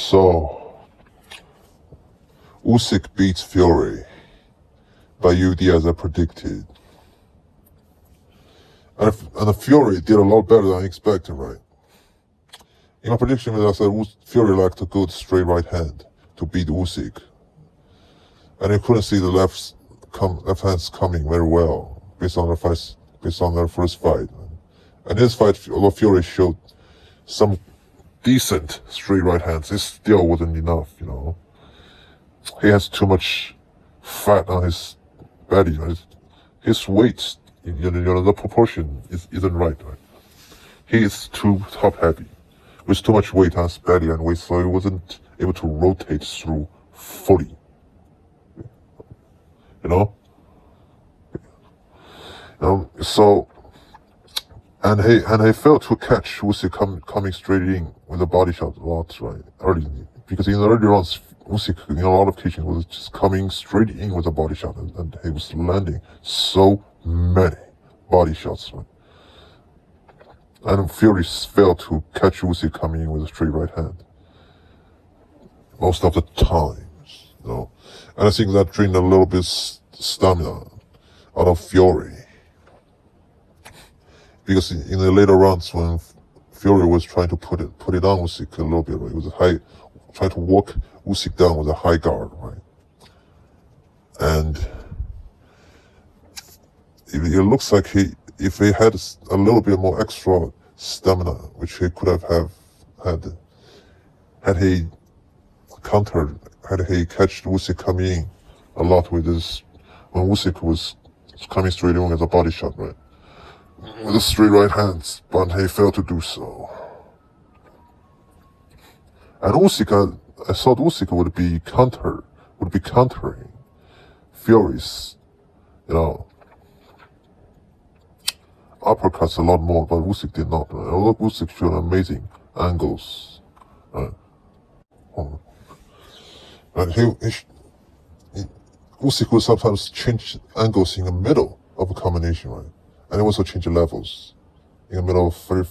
So, Usyk beats Fury by UD as I predicted. And the Fury did a lot better than I expected, right? In my prediction, I said Fury liked a good straight right hand to beat Usyk. And I couldn't see the left hands coming very well based on their first fight. And this fight, although Fury showed some decent straight right hands, it still wasn't enough, you know. He has too much fat on his belly, right? His weight, the proportion isn't right. He is too top heavy, with too much weight on his belly and waist, so he wasn't able to rotate through fully. You know? So, and he failed to catch Usyk coming straight in with a body shot a lot, right? Early, because in the early rounds, Usyk, in a lot of occasions, was just coming straight in with a body shot, and he was landing so many body shots, right? And Fury failed to catch Usyk coming in with a straight right hand most of the times, you know. And I think that drained a little bit stamina out of Fury, because in the later rounds when Fury was trying to put it on Usyk a little bit, right? It was trying to walk Usyk down with a high guard, right? And it looks like if he had a little bit more extra stamina, which he could have had he catched Usyk coming in a lot with this, when Usyk was coming straight in with a body shot, right? With the straight right hands, but he failed to do so. And Usyk, I thought Usyk would be countering Fury's, uppercuts a lot more, but Usyk did not. Although Usyk showed amazing angles, right? And Usyk would sometimes change angles in the middle of a combination, right? And also change levels in the middle of very,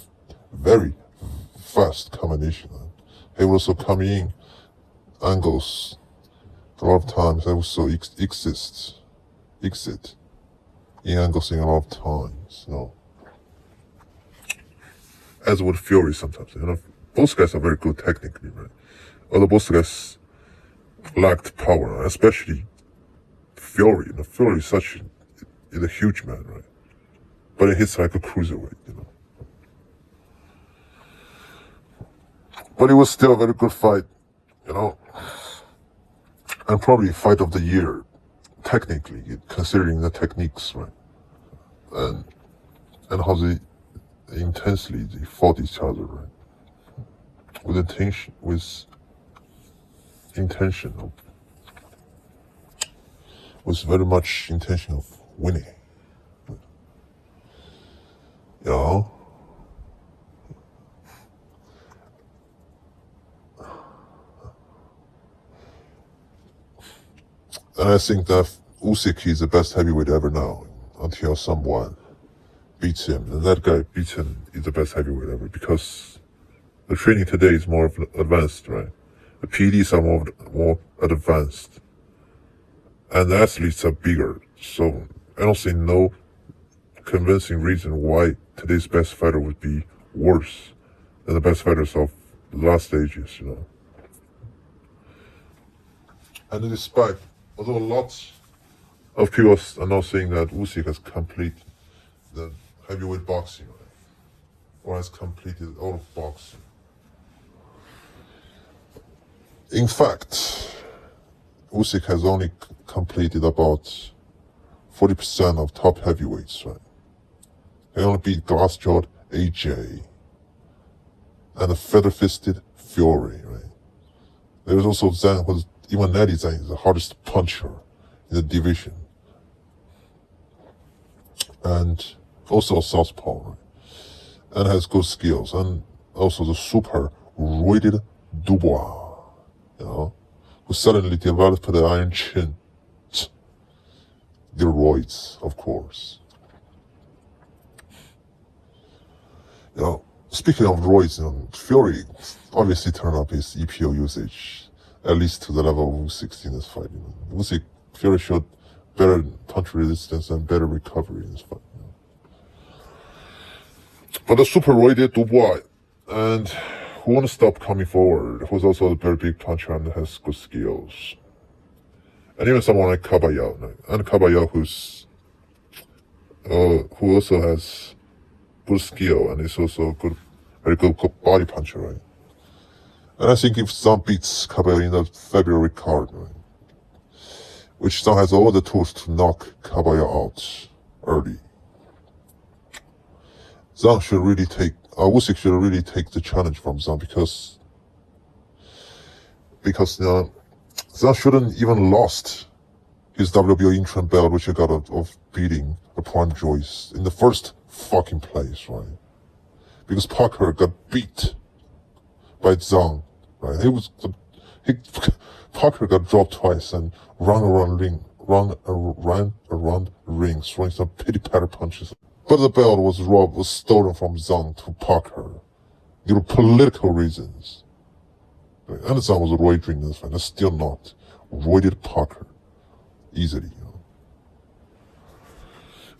very fast combination. Right? He would also come in angles a lot of times. They also exit in angles in a lot of times, you know. As would Fury sometimes. You know, both guys are very good technically, right? Although both guys lacked power, especially Fury. You know, Fury is a huge man, right? But he hits like a cruiserweight, you know. But it was still a very good fight, you know. And probably fight of the year, technically, considering the techniques, right? And how intensely they fought each other, right? With very much intention of winning. You know? And I think that Usyk is the best heavyweight ever now, until someone beats him. And that guy beats him is the best heavyweight ever, because the training today is more advanced, right? The PEDs are more advanced. And the athletes are bigger. So I don't see no convincing reason why today's best fighter would be worse than the best fighters of the last ages, you know. And despite, although lots of people are now saying that Usyk has completed the heavyweight boxing, right? Or has completed all of boxing. In fact, Usyk has only completed about 40% of top heavyweights, right? He only beat glass-jawed AJ and a feather-fisted Fury, right? There's also Zhang, even Natty Zhang is the hardest puncher in the division. And also a southpaw, right? And has good skills. And also the super roided dubois, you know, who suddenly developed the iron chin. The roids, of course. You know, speaking of roids, Fury obviously turned up his EPO usage, at least to the level of Usyk in this fight. Fury showed better punch resistance and better recovery in this fight. But the super roided Dubois, and who won't stop coming forward, who's also a very big puncher and has good skills. And even someone like Caballero, who also has good skill and is also a very good body puncher, right? And I think if Zhang beats Caballero in the February card, right, which Zhang has all the tools to knock Caballero out early, Usyk should really take the challenge from Zhang because Zhang shouldn't even lost his WBO interim belt, which he got of beating upon Joyce in the first fucking place, right? Because Parker got beat by Zhang, right? Parker got dropped twice and ran around the ring, throwing some pity patter punches. But the belt was stolen from Zhang to Parker due to political reasons. Right? And Zhang was roiding this fight, and still not roided Parker easily.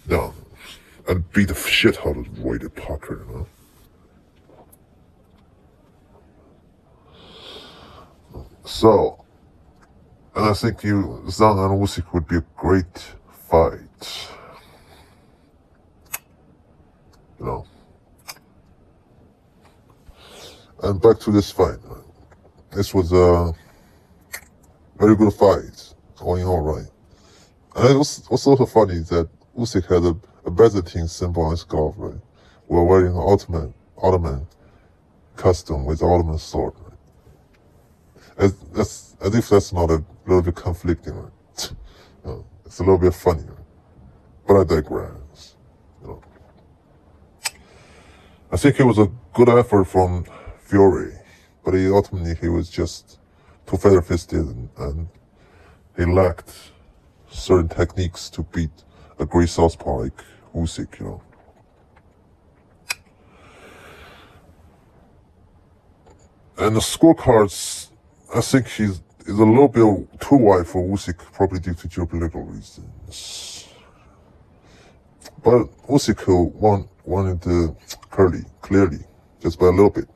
No, and beat the shit out of roided Parker. So, and I think Zhang and Usyk would be a great fight. And back to this fight. This was a very good fight, all in all, right? And it was also funny that Usyk had a Byzantine symbol on his glove, right? While wearing an Ottoman costume with Ottoman sword, right? As if that's not a little bit conflicting, right? It's a little bit funny, right? But I digress. I think it was a good effort from Fury, but ultimately he was just too feather-fisted and he lacked certain techniques to beat a great southpaw like Usyk, And the scorecards, I think is a little bit too wide for Usyk, probably due to geopolitical reasons. But Usyk won it clearly, just by a little bit,